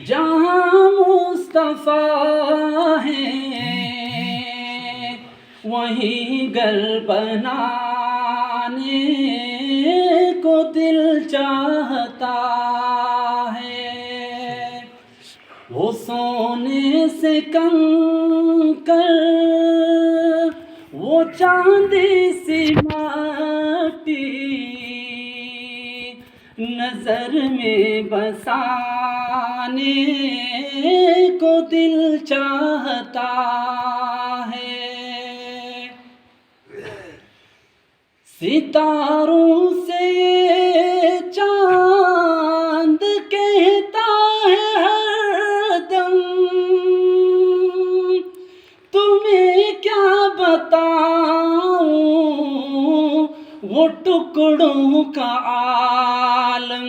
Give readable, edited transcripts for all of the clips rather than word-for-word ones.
جہاں مصطفیٰ ہے وہیں گھر بنانے کو دل چاہتا ہے۔ وہ سونے سے کنکر، وہ چاندی سی مٹی نظر میں بسانے کو دل چاہتا ہے۔ ستاروں سے یہ چاند کہتا ہے ہر دم، تمہیں کیا بتاؤں وہ ٹکڑوں کا عالم۔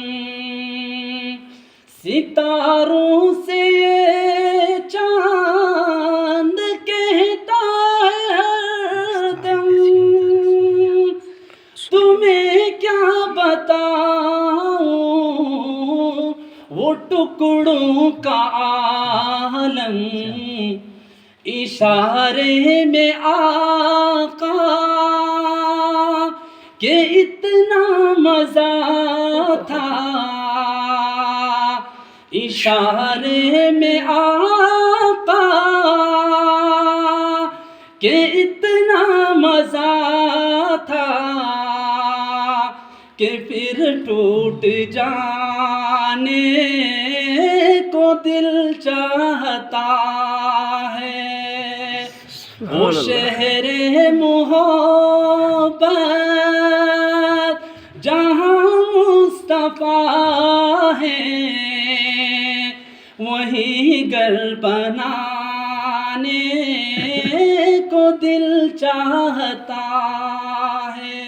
ستاروں سے یہ چاند کہتا ہے ہر دم، تمہیں کیا بتاؤں وہ ٹکڑوں کا عالم۔ اشارے میں آقا کہ اتنا مزہ تھا، اشارے میں آقا کہ اتنا مزہ تھا کہ پھر ٹوٹ جانے کو دل چاہتا ہے۔ وہ شہر محبت جہاں مصطفیٰ ہے وہیں گھر بنانے کو دل چاہتا ہے۔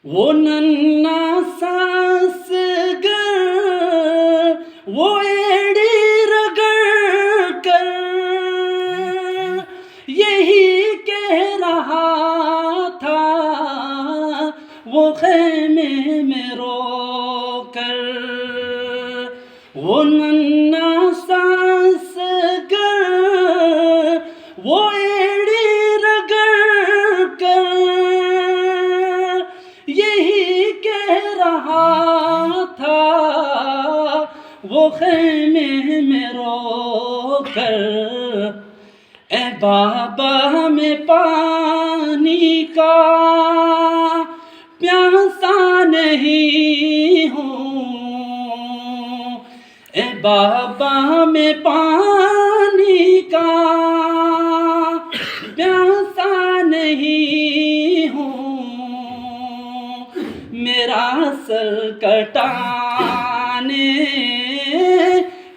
وہ ننھا سا اصغر وہ ایڑی رگڑ کر یہی کہہ رہا تھا، وہ خیمے میں رو کر۔ وہ ننھا سا اصغر وہ ایڑی رگڑ کر یہی کہہ رہا تھا، وہ خیمے میں رو کر۔ اے بابا میں پانی کا پیاسا نہیں ہوں، اے بابا میں پانی کا پیاسا نہیں ہوں، میرا سر کٹانے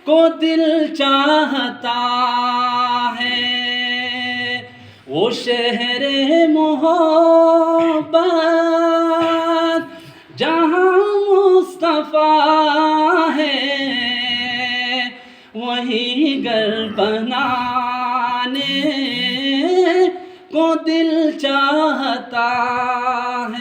کو دل چاہتا ہے۔ وہ شہر محبت جہاں مصطفیٰ ہے وہیں گھر بنانے کو دل چاہتا ہے۔